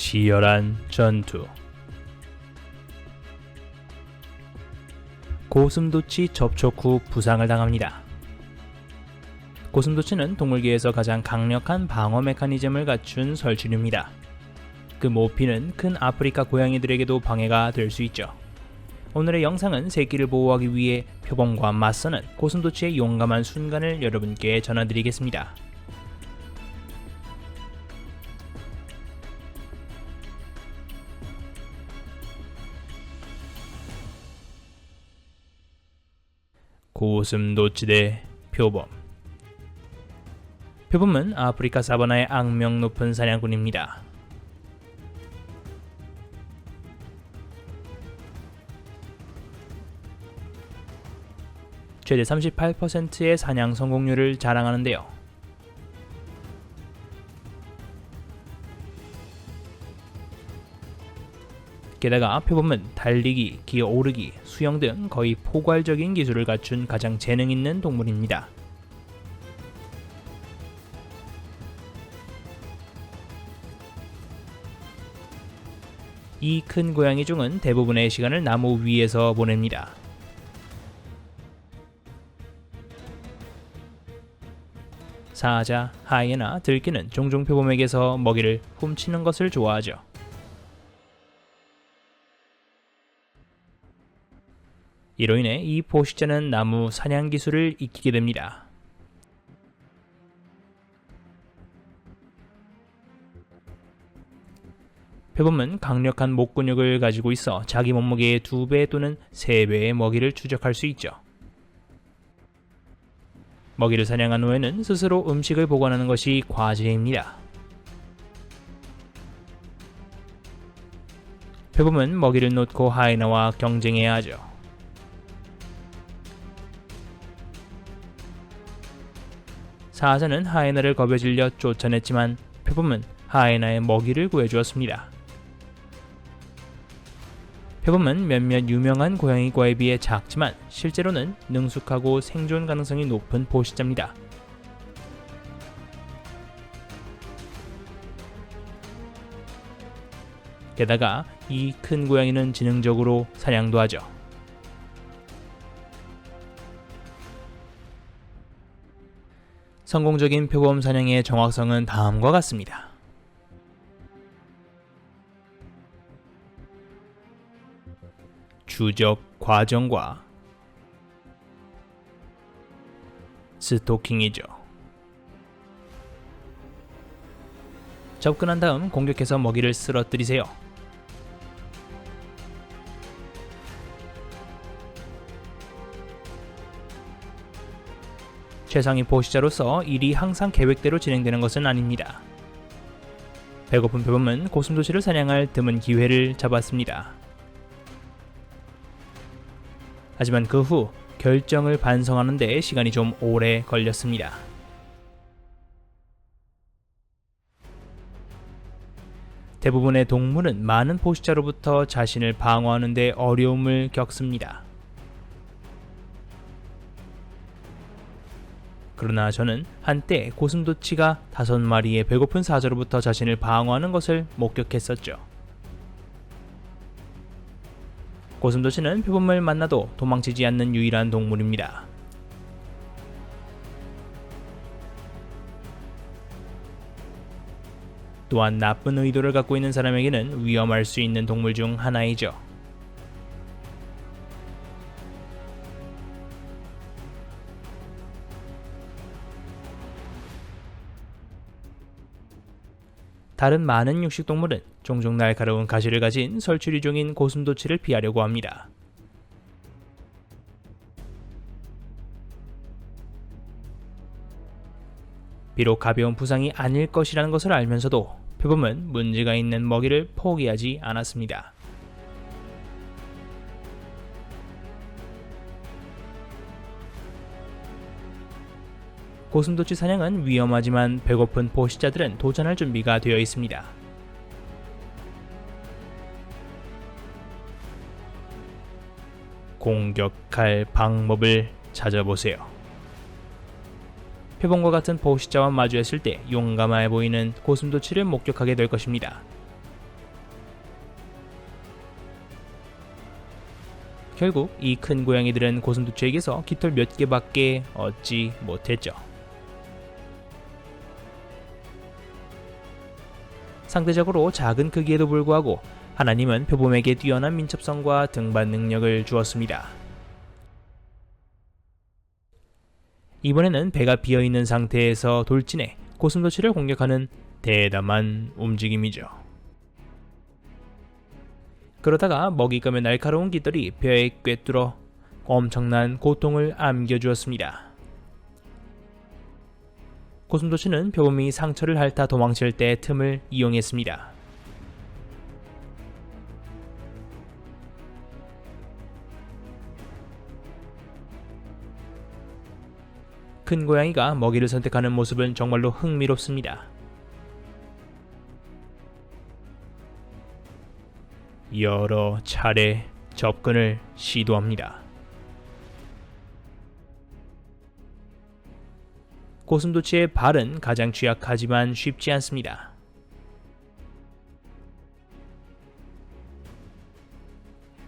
치열한 전투. 고슴도치 접촉 후 부상을 당합니다. 고슴도치는 동물계에서 가장 강력한 방어 메커니즘을 갖춘 설치류입니다. 그 모피는 큰 아프리카 고양이들에게도 방해가 될 수 있죠. 오늘의 영상은 새끼를 보호하기 위해 표범과 맞서는 고슴도치의 용감한 순간을 여러분께 전해드리겠습니다. 고슴도치 대 표범. 표범은 아프리카 사바나의 악명 높은 사냥꾼입니다. 최대 38%의 사냥 성공률을 자랑하는데요. 게다가 표범은 달리기, 기어오르기, 수영 등 거의 포괄적인 기술을 갖춘 가장 재능 있는 동물입니다. 이 큰 고양이 중은 대부분의 시간을 나무 위에서 보냅니다. 사자, 하이에나, 들기는 종종 표범에게서 먹이를 훔치는 것을 좋아하죠. 이로 인해 이 포식자는 나무 사냥 기술을 익히게 됩니다. 표범은 강력한 목 근육을 가지고 있어 자기 몸무게의 2배 또는 3배의 먹이를 추적할 수 있죠. 먹이를 사냥한 후에는 스스로 음식을 보관하는 것이 과제입니다. 표범은 먹이를 놓고 하이에나와 경쟁해야 하죠. 사자는 하이에나를 겁에 질려 쫓아냈지만 표범은 하이에나의 먹이를 구해주었습니다. 표범은 몇몇 유명한 고양이과에 비해 작지만 실제로는 능숙하고 생존 가능성이 높은 포식자입니다. 게다가 이 큰 고양이는 지능적으로 사냥도 하죠. 성공적인 표범 사냥의 정확성은 다음과 같습니다. 추적 과정과 스토킹이죠. 접근한 다음 공격해서 먹이를 쓰러뜨리세요. 최상위 포식자로서 일이 항상 계획대로 진행되는 것은 아닙니다. 배고픈 표범은 고슴도치를 사냥할 드문 기회를 잡았습니다. 하지만 그 후 결정을 반성하는 데 시간이 좀 오래 걸렸습니다. 대부분의 동물은 많은 포식자로부터 자신을 방어하는 데 어려움을 겪습니다. 그러나 저는 한때 고슴도치가 5마리의 배고픈 사자로부터 자신을 방어하는 것을 목격했었죠. 고슴도치는 표범을 만나도 도망치지 않는 유일한 동물입니다. 또한 나쁜 의도를 갖고 있는 사람에게는 위험할 수 있는 동물 중 하나이죠. 다른 많은 육식동물은 종종 날카로운 가시를 가진 설치류종인 고슴도치를 피하려고 합니다. 비록 가벼운 부상이 아닐 것이라는 것을 알면서도 표범은 문제가 있는 먹이를 포기하지 않았습니다. 고슴도치 사냥은 위험하지만 배고픈 포식자들은 도전할 준비가 되어 있습니다. 공격할 방법을 찾아보세요. 표범과 같은 포식자와 마주했을 때 용감해 보이는 고슴도치를 목격하게 될 것입니다. 결국 이 큰 고양이들은 고슴도치에게서 깃털 몇 개밖에 얻지 못했죠. 상대적으로 작은 크기에도 불구하고 하나님은 표범에게 뛰어난 민첩성과 등반 능력을 주었습니다. 이번에는 배가 비어있는 상태에서 돌진해 고슴도치를 공격하는 대담한 움직임이죠. 그러다가 먹잇감의 날카로운 깃털이 뼈에 꿰뚫어 엄청난 고통을 안겨주었습니다. 고슴도치는 표범이 상처를 핥아 도망칠 때 틈을 이용했습니다. 큰 고양이가 먹이를 선택하는 모습은 정말로 흥미롭습니다. 여러 차례 접근을 시도합니다. 고슴도치의 발은 가장 취약하지만 쉽지 않습니다.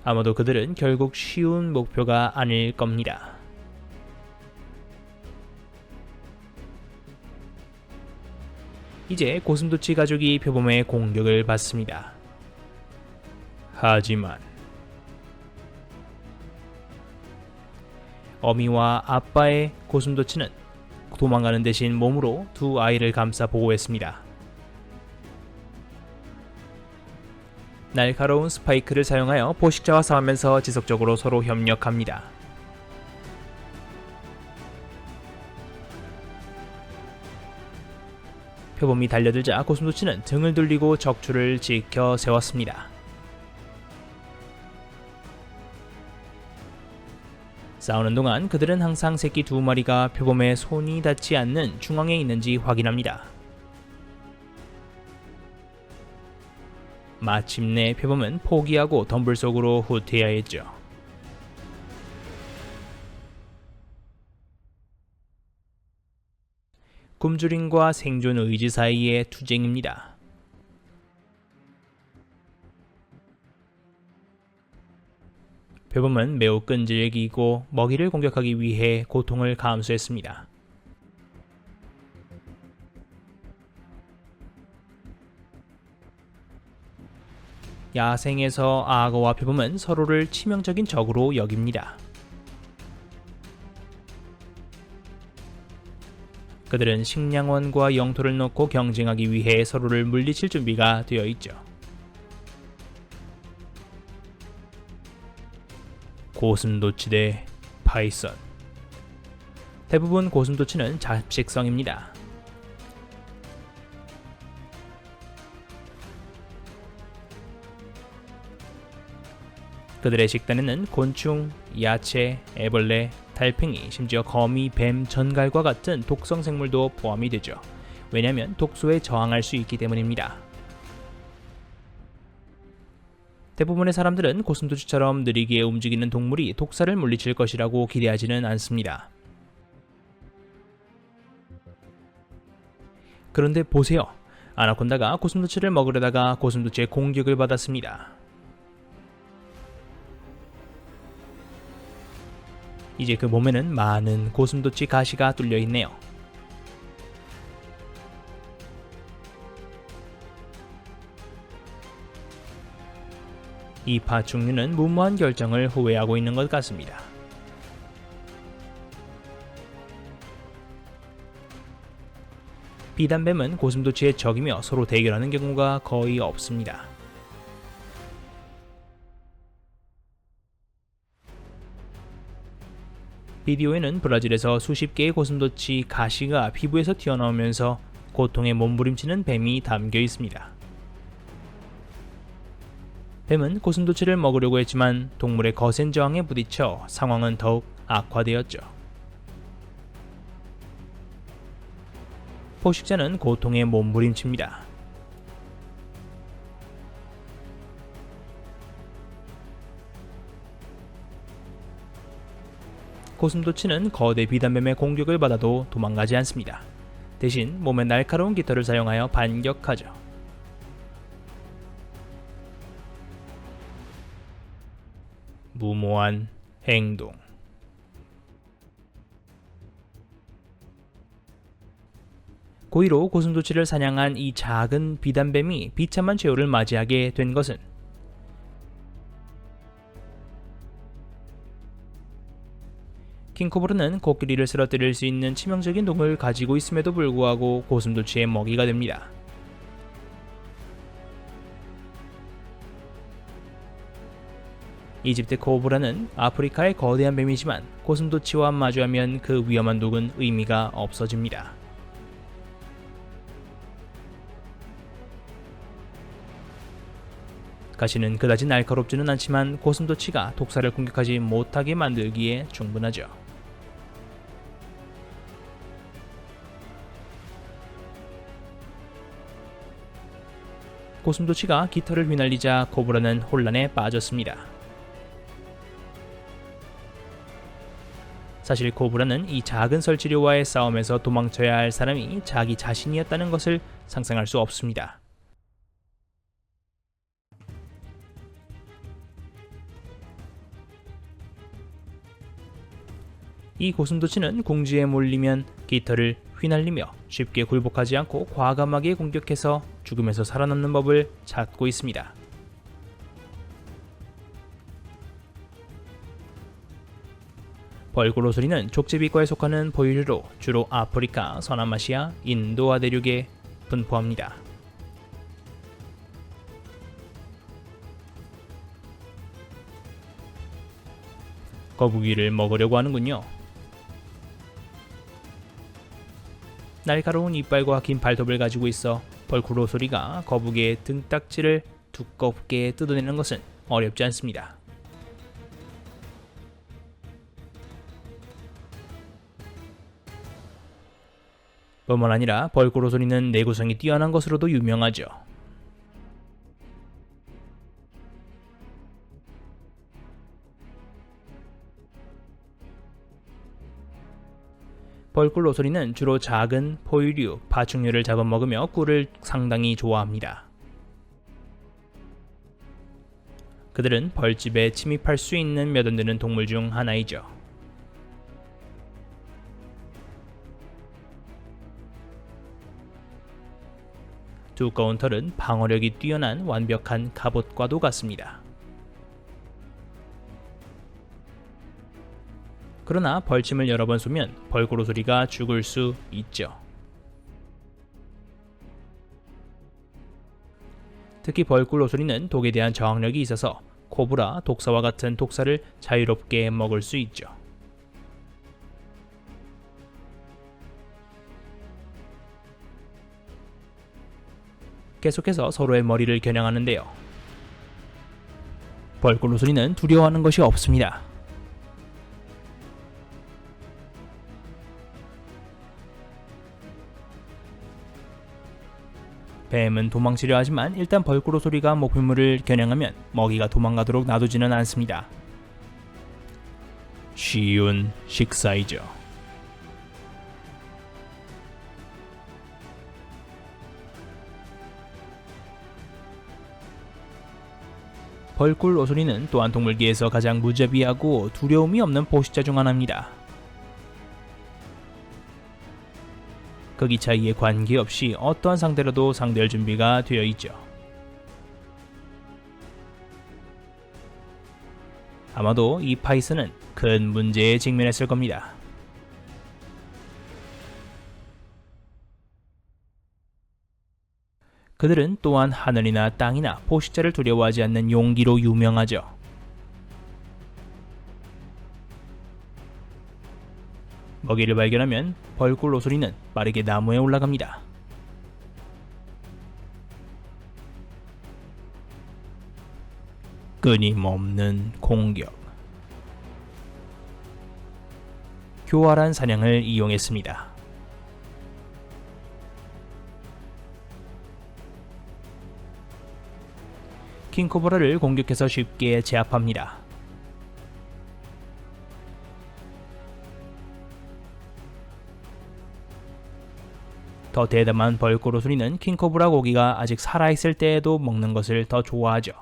아마도 그들은 결국 쉬운 목표가 아닐 겁니다. 이제 고슴도치 가족이 표범의 공격을 받습니다. 하지만 어미와 아빠의 고슴도치는 도망가는 대신 몸으로 두 아이를 감싸 보호했습니다. 날카로운 스파이크를 사용하여 포식자와 싸우면서 지속적으로 서로 협력합니다. 표범이 달려들자 고슴도치는 등을 돌리고 적출을 지켜 세웠습니다. 싸우는 동안 그들은 항상 새끼 두 마리가 표범의 손이 닿지 않는 중앙에 있는지 확인합니다. 마침내 표범은 포기하고 덤불 속으로 후퇴해야 했죠. 굶주림과 생존 의지 사이의 투쟁입니다. 표범은 매우 끈질기고 먹이를 공격하기 위해 고통을 감수했습니다. 야생에서 악어와 표범은 서로를 치명적인 적으로 여깁니다. 그들은 식량원과 영토를 놓고 경쟁하기 위해 서로를 물리칠 준비가 되어 있죠. 고슴도치 대 파이썬. 대부분 고슴도치는 잡식성입니다. 그들의 식단에는 곤충, 야채, 애벌레, 달팽이, 심지어 거미, 뱀, 전갈과 같은 독성 생물도 포함이 되죠. 왜냐하면 독소에 저항할 수 있기 때문입니다. 대부분의 사람들은 고슴도치처럼 느리게 움직이는 동물이 독사를 물리칠 것이라고 기대하지는 않습니다. 그런데 보세요. 아나콘다가 고슴도치를 먹으려다가 고슴도치의 공격을 받았습니다. 이제 그 몸에는 많은 고슴도치 가시가 뚫려 있네요. 이 파충류는 무모한 결정을 후회하고 있는 것 같습니다. 비단뱀은 고슴도치의 적이며 서로 대결하는 경우가 거의 없습니다. 비디오에는 브라질에서 수십 개의 고슴도치 가시가 피부에서 튀어나오면서 고통에 몸부림치는 뱀이 담겨 있습니다. 뱀은 고슴도치를 먹으려고 했지만 동물의 거센 저항에 부딪혀 상황은 더욱 악화되었죠. 포식자는 고통에 몸부림칩니다. 고슴도치는 거대 비단뱀의 공격을 받아도 도망가지 않습니다. 대신 몸에 날카로운 깃털을 사용하여 반격하죠. 무모한 행동. 고의로 고슴도치를 사냥한 이 작은 비단뱀이 비참한 최후를 맞이하게 된 것은 킹코브라는 코끼리를 쓰러뜨릴 수 있는 치명적인 독을 가지고 있음에도 불구하고 고슴도치의 먹이가 됩니다. 이집트 코브라는 아프리카의 거대한 뱀이지만 고슴도치와 마주하면 그 위험한 독은 의미가 없어집니다. 가시는 그다지 날카롭지는 않지만 고슴도치가 독사를 공격하지 못하게 만들기에 충분하죠. 고슴도치가 깃털을 휘날리자 코브라는 혼란에 빠졌습니다. 사실 코브라는 이 작은 설치류와의 싸움에서 도망쳐야 할 사람이 자기 자신이었다는 것을 상상할 수 없습니다. 이 고슴도치는 궁지에 몰리면 깃털을 휘날리며 쉽게 굴복하지 않고 과감하게 공격해서 죽음에서 살아남는 법을 찾고 있습니다. 벌꿀오소리는 족제비과에 속하는 포유류로 주로 아프리카, 서남아시아, 인도아 대륙에 분포합니다. 거북이를 먹으려고 하는군요. 날카로운 이빨과 긴 발톱을 가지고 있어 벌꿀오소리가 거북이의 등딱지를 두껍게 뜯어내는 것은 어렵지 않습니다. 뿐만 아니라 벌꿀오소리는 내구성이 뛰어난 것으로도 유명하죠. 벌꿀오소리는 주로 작은 포유류, 파충류를 잡아먹으며 꿀을 상당히 좋아합니다. 그들은 벌집에 침입할 수 있는 몇 안 되는 동물 중 하나이죠. 두꺼운 털은 방어력이 뛰어난 완벽한 갑옷과도 같습니다. 그러나 벌침을 여러 번 쏘면 벌꿀오소리가 죽을 수 있죠. 특히 벌꿀오소리는 독에 대한 저항력이 있어서 코브라, 독사와 같은 독사를 자유롭게 먹을 수 있죠. 계속해서 서로의 머리를 겨냥하는데요. 벌꿀오소리는 두려워하는 것이 없습니다. 뱀은 도망치려 하지만 일단 벌꿀오소리가 목표물을 겨냥하면 먹이가 도망가도록 놔두지는 않습니다. 쉬운 식사이죠. 벌꿀오소리는 또한 동물계에서 가장 무자비하고 두려움이 없는 포식자 중 하나입니다. 크기 차이에 관계없이 어떠한 상대라도 상대할 준비가 되어 있죠. 아마도 이 파이썬은 큰 문제에 직면했을 겁니다. 그들은 또한 하늘이나 땅이나 포식자를 두려워하지 않는 용기로 유명하죠. 먹이를 발견하면 벌꿀오소리는 빠르게 나무에 올라갑니다. 끊임없는 공격. 교활한 사냥을 이용했습니다. 킹코브라를 공격해서 쉽게 제압합니다. 더 대담한 벌꿀오소리는 킹코브라 고기가 아직 살아있을 때에도 먹는 것을 더 좋아하죠.